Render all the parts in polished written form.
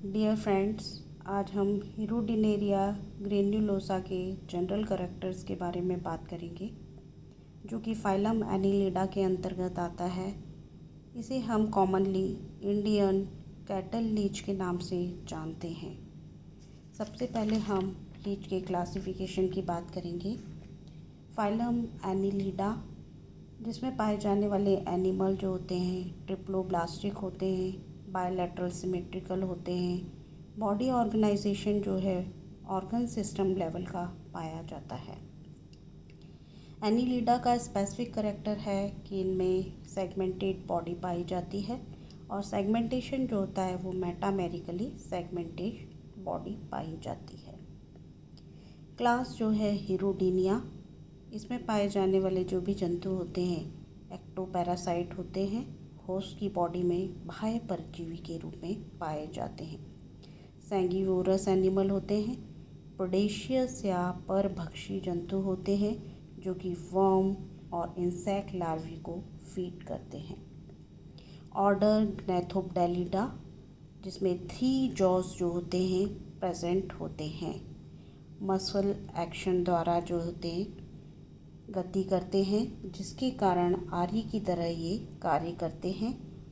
Dear friends, आज हम Hirudinaria granulosa के जनरल कैरेक्टर्स के बारे में बात करेंगे, जो कि फाइलम एनिलिडा के अंतर्गत आता है। इसे हम कॉमनली इंडियन कैटल लीच के नाम से जानते हैं। सबसे पहले हम लीच के क्लासिफिकेशन की बात करेंगे। फाइलम एनिलिडा, जिसमें पाए जाने वाले एनिमल जो होते हैं ट्रिप्लोब्लास्टिक होते हैं, बायलैटरल सिमेट्रिकल होते हैं। बॉडी ऑर्गेनाइजेशन जो है ऑर्गन सिस्टम लेवल का पाया जाता है। एनिलिडा का स्पेसिफिक कैरेक्टर है कि इनमें सेगमेंटेड बॉडी पाई जाती है और सेगमेंटेशन जो होता है वो मेटामेरिकली सेगमेंटेड बॉडी पाई जाती है। क्लास जो है हिरुडिनिया, इसमें पाए जाने वाले जो भी जंतु होते हैं एक्टोपैरासाइट होते हैं, होस्ट की बॉडी में बाह्य परजीवी के रूप में पाए जाते हैं। सैंगिवोरस एनिमल होते हैं, प्रेडेशियस या परभक्षी जंतु होते हैं जो कि वर्म और इंसेक्ट लार्वी को फीड करते हैं। ऑर्डर ग्नैथोपडेलिडा, जिसमें 3 जॉज जो होते हैं प्रेजेंट होते हैं। मसल एक्शन द्वारा जो होते हैं गति करते हैं, जिसके कारण आरी की तरह ये कार्य करते हैं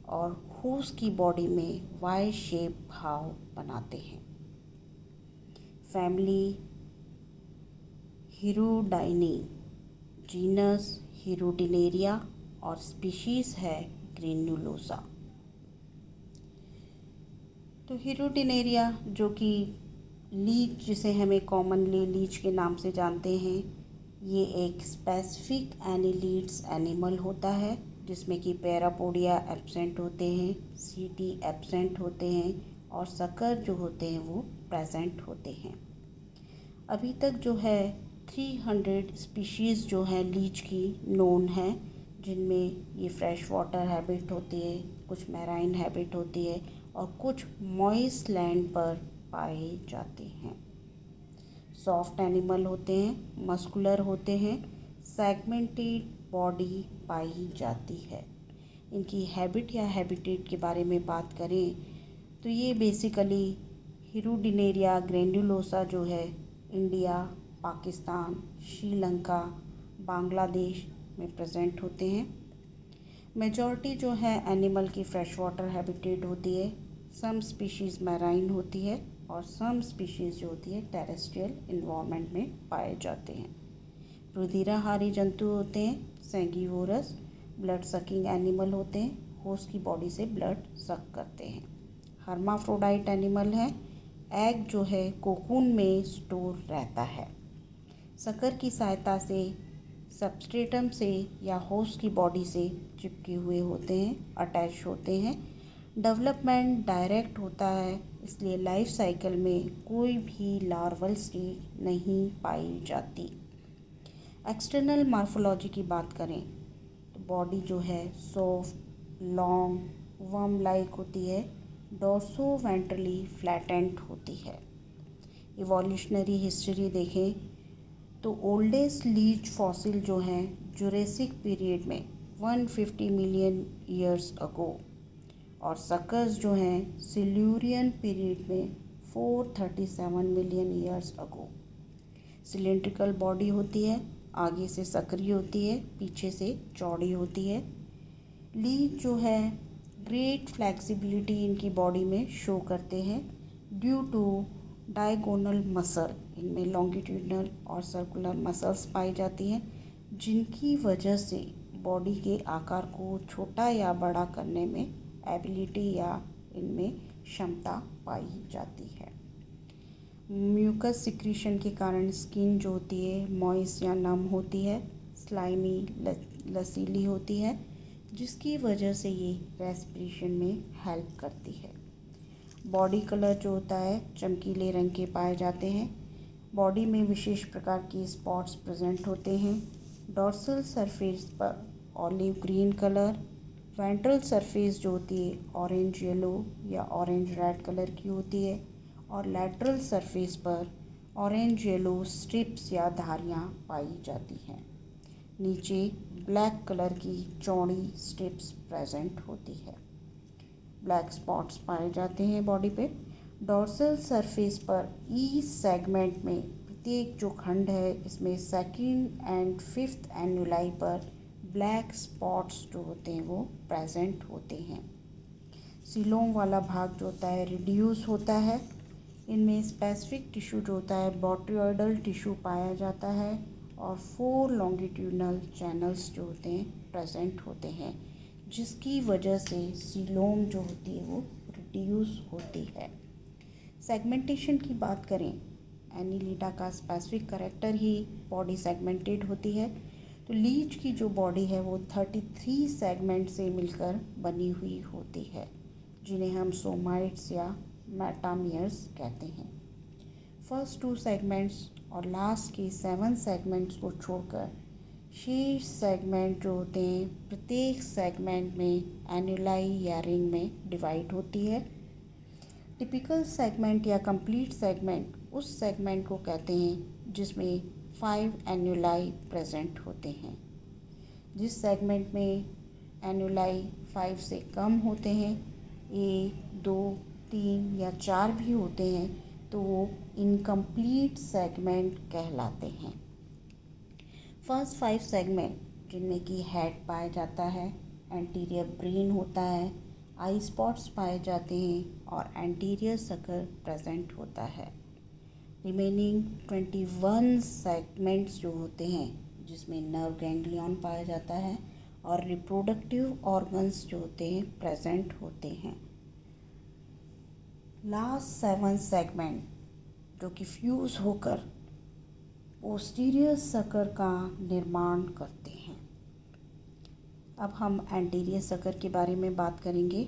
और होस्ट की बॉडी में वाई शेप भाव बनाते हैं। फैमिली हिरुडाइनी, जीनस हिरुडिनेरिया और स्पीशीज है ग्रेन्युलोसा। तो हिरुडिनेरिया जो कि लीच, जिसे हमें कॉमनली लीच के नाम से जानते हैं, ये एक स्पेसिफिक एनिलीड्स एनिमल होता है जिसमें कि पैरापोडिया एब्सेंट होते हैं, सीटी एब्सेंट होते हैं और सकर जो होते हैं वो प्रेजेंट होते हैं। अभी तक जो है 300 स्पीशीज़ जो है लीच की नोन है, जिनमें ये फ्रेश वाटर हैबिट होती है, कुछ मैराइन हैबिट होती है और कुछ मॉइस्ट लैंड पर पाए जाते हैं। सॉफ्ट एनिमल होते हैं, मस्कुलर होते हैं, सेगमेंटेड बॉडी पाई जाती है। इनकी हैबिट या हैबिटेट के बारे में बात करें तो ये बेसिकली हिरुडिनेरिया ग्रेन्युलोसा जो है इंडिया, पाकिस्तान, श्रीलंका, बांग्लादेश में प्रेजेंट होते हैं। मेजॉरिटी जो है एनिमल की फ्रेश वाटर हैबिटेट होती है, सम स्पीशीज़ मैराइन होती है और सम स्पीशीज़ जो होती है टेरेस्ट्रियल इन्वायरमेंट में पाए जाते हैं। रुधिराहारी जंतु होते हैं, सैंगिवोरस, ब्लड सकिंग एनिमल होते हैं, होस्ट की बॉडी से ब्लड सक करते हैं। हर्माफ्रोडाइट एनिमल है, एग जो है कोकून में स्टोर रहता है। सकर की सहायता से सबस्ट्रेटम से या होस्ट की बॉडी से चिपके हुए होते हैं, अटैच होते हैं। डेवलपमेंट डायरेक्ट होता है, इसलिए लाइफ साइकिल में कोई भी लार्वल स्टेज नहीं पाई जाती। एक्सटर्नल मॉर्फोलॉजी की बात करें तो बॉडी जो है सॉफ्ट, लॉन्ग, वर्म लाइक होती है, डोर्सो वेंट्रली फ्लैटेंड होती है। इवोल्यूशनरी हिस्ट्री देखें तो ओल्डेस्ट लीच फॉसिल जो हैं जुरेसिक पीरियड में 150 मिलियन ईयर्स अगो और सकर्स जो हैं सिल्यूरियन पीरियड में 437 million years ago. Cylindrical body होती है, आगे से सक्रिय होती है, पीछे से चौड़ी होती है। लीच जो है ग्रेट फ्लेक्सिबिलिटी इनकी बॉडी में शो करते हैं ड्यू टू डायगोनल मसल। इनमें लॉन्गिट्यूडनल और सर्कुलर मसल्स पाई जाती हैं, जिनकी वजह से बॉडी के आकार को छोटा या बड़ा करने में एबिलिटी या इनमें क्षमता पाई जाती है। म्यूकस सिक्रीशन के कारण स्किन जो होती है मॉइस्ट या नम होती है, स्लाइमी लसीली होती है, जिसकी वजह से ये रेस्पिरेशन में हेल्प करती है। बॉडी कलर जो होता है चमकीले रंग के पाए जाते हैं। बॉडी में विशेष प्रकार के स्पॉट्स प्रेजेंट होते हैं। डॉर्सल सरफेस पर olive green colour, ventral surface जो होती है ऑरेंज येलो या ऑरेंज रेड कलर की होती है और लैटरल सरफेस पर ऑरेंज येलो स्ट्रिप्स या धारियाँ पाई जाती हैं। नीचे ब्लैक कलर की चौड़ी स्ट्रिप्स प्रेजेंट होती है। ब्लैक स्पॉट्स पाए जाते हैं बॉडी पे। डॉर्सल सरफेस पर ईच सेगमेंट में प्रत्येक जो खंड है इसमें सेकंड एंड फिफ्थ एन्युलाई पर ब्लैक स्पॉट्स जो होते हैं वो प्रेजेंट होते हैं। सीलोम वाला भाग जो होता है रिड्यूस होता है। इनमें स्पेसिफिक टिश्यू जो होता है बोट्रियोइडल टिश्यू पाया जाता है और 4 लॉन्गिट्यूडनल चैनल्स जो होते हैं प्रेजेंट होते हैं, जिसकी वजह से सीलोम जो होती है वो रिड्यूस होती है। सेगमेंटेशन की बात करें, एनीलिडा का स्पेसिफिक कैरेक्टर ही बॉडी सेगमेंटेड होती है। तो लीच की जो बॉडी है वो 33 सेगमेंट से मिलकर बनी हुई होती है, जिन्हें हम सोमाइट्स या मेटामियर्स कहते हैं। फर्स्ट 2 सेगमेंट्स और लास्ट के 7 सेगमेंट्स को छोड़कर शेष सेगमेंट जो होते हैं प्रत्येक सेगमेंट में एन्युलाई या रिंग में डिवाइड होती है। टिपिकल सेगमेंट या कंप्लीट सेगमेंट उस सेगमेंट को कहते हैं जिसमें 5 एन्युलाई प्रेजेंट होते हैं। जिस सेगमेंट में एन्युलाई 5 से कम होते हैं, 1, 2, 3 या 4 भी होते हैं, तो वो इनकम्प्लीट सेगमेंट कहलाते हैं। फर्स्ट 5 सेगमेंट जिनमें कि हेड पाया जाता है, एंटीरियर ब्रेन होता है, आई स्पॉट्स पाए जाते हैं और एंटीरियर सकर प्रेजेंट होता है। रिमेनिंग 21 सेगमेंट्स जो होते हैं जिसमें नर्व गैंग्लियन पाया जाता है और रिप्रोडक्टिव ऑर्गन्स जो होते हैं प्रेजेंट होते हैं। लास्ट 7 सेगमेंट जो कि फ्यूज होकर पोस्टीरियर सकर का निर्माण करते हैं। अब हम एंटीरियर सकर के बारे में बात करेंगे।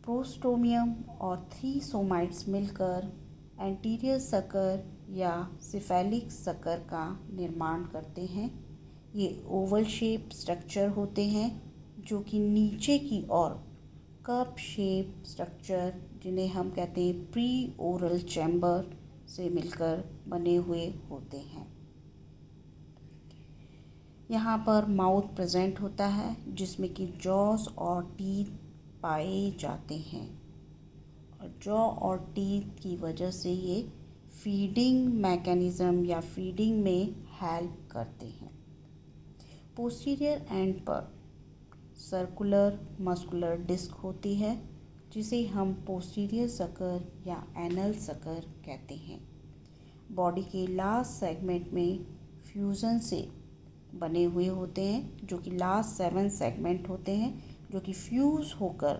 प्रोस्टोमियम और 3 सोमाइट्स मिलकर एंटीरियर सकर या सिफेलिक सकर का निर्माण करते हैं। ये ओवल शेप स्ट्रक्चर होते हैं जो कि नीचे की ओर कप शेप स्ट्रक्चर, जिन्हें हम कहते हैं प्री ओरल चैम्बर, से मिलकर बने हुए होते हैं। यहाँ पर माउथ प्रेजेंट होता है जिसमें कि जॉस और टीथ पाए जाते हैं और जॉ और टीथ की वजह से ये फीडिंग मैकेनिज्म या फीडिंग में हेल्प करते हैं। पोस्टीरियर एंड पर सर्कुलर मस्कुलर डिस्क होती है जिसे हम पोस्टीरियर सकर या एनल सकर कहते हैं। बॉडी के लास्ट सेगमेंट में फ्यूजन से बने हुए होते हैं, जो कि लास्ट 7 सेगमेंट होते हैं जो कि फ्यूज होकर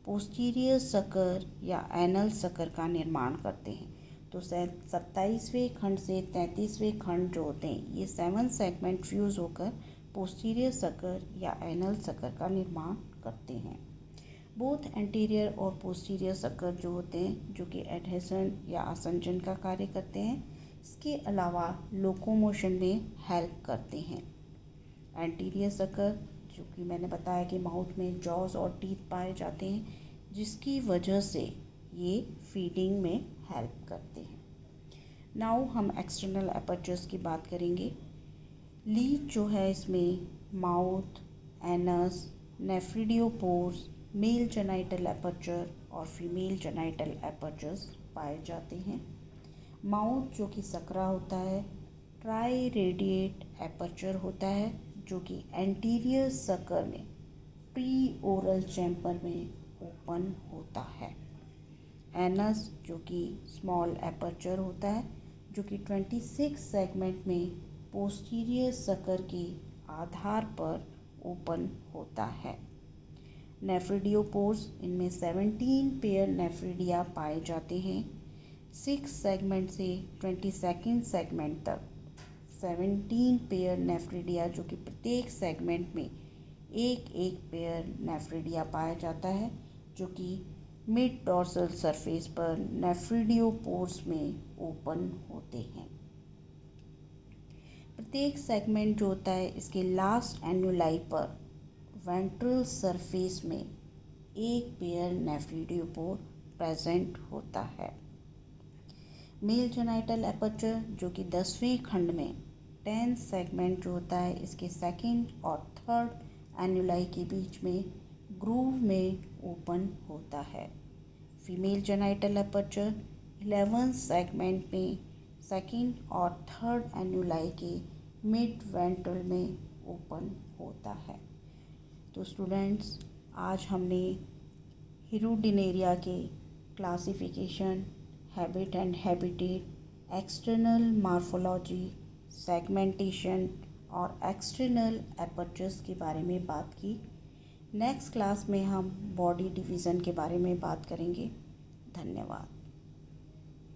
पोस्टीरियर सकर या एनल सकर का निर्माण करते हैं। तो 27वें खंड से 33वें खंड जो होते हैं ये 7 सेगमेंट फ्यूज होकर पोस्टीरियर सकर या एनल सकर का निर्माण करते हैं। बोथ एंटीरियर और पोस्टीरियर सकर जो होते हैं जो कि एडहेसन या आसंजन का कार्य करते हैं, इसके अलावा लोकोमोशन में हेल्प करते हैं। एंटीरियर सकर जो कि मैंने बताया कि माउथ में जॉज और टीथ पाए जाते हैं, जिसकी वजह से ये फीडिंग में हेल्प करते हैं। नाउ हम एक्सटर्नल एपर्चर्स की बात करेंगे। लीच जो है इसमें mouth, anus, nephridiopores, male genital aperture और फीमेल जेनाइटल एपर्चर्स पाए जाते हैं। माउथ जो कि सकरा होता है, ट्राई रेडिएट एपर्चर होता है जो कि एंटीरियर सकर में प्री ओरल चैम्बर में ओपन होता है। एनस जो कि स्मॉल एपर्चर होता है जो कि 26 सेगमेंट में पोस्टीरियर सकर के आधार पर ओपन होता है। नेफ्रिडियोपोर्स, इनमें 17 पेयर नेफ्रिडिया पाए जाते हैं। 6 सेगमेंट से 22nd सेगमेंट तक 17 पेयर नेफ्रिडिया, जो कि प्रत्येक सेगमेंट में एक एक पेयर नेफ्रिडिया पाया जाता है, जो कि मिड डॉर्सल सरफेस पर नेफ्रिडियोपोर्स में ओपन होते हैं। प्रत्येक सेगमेंट जो होता है इसके लास्ट एन्युलाई पर वेंट्रल सरफेस में एक पेयर नेफ्रिडियोपोर प्रेजेंट होता है। मेल जेनाइटल एपर्चर जो कि 10वें खंड में 10 सेगमेंट जो होता है इसके सेकंड और थर्ड एन्युलाई के बीच में ग्रूव में ओपन होता है। फीमेल जेनाइटल अपर्चर 11 सेगमेंट में सेकंड और थर्ड एन्युलाई के मिड वेंट्रल में ओपन होता है। तो स्टूडेंट्स, आज हमने हिरुडिनेरिया के classification, habit and habitat, external morphology, segmentation और एक्सटर्नल एपर्चर्स के बारे में बात की। नेक्स्ट क्लास में हम बॉडी डिवीज़न के बारे में बात करेंगे। धन्यवाद।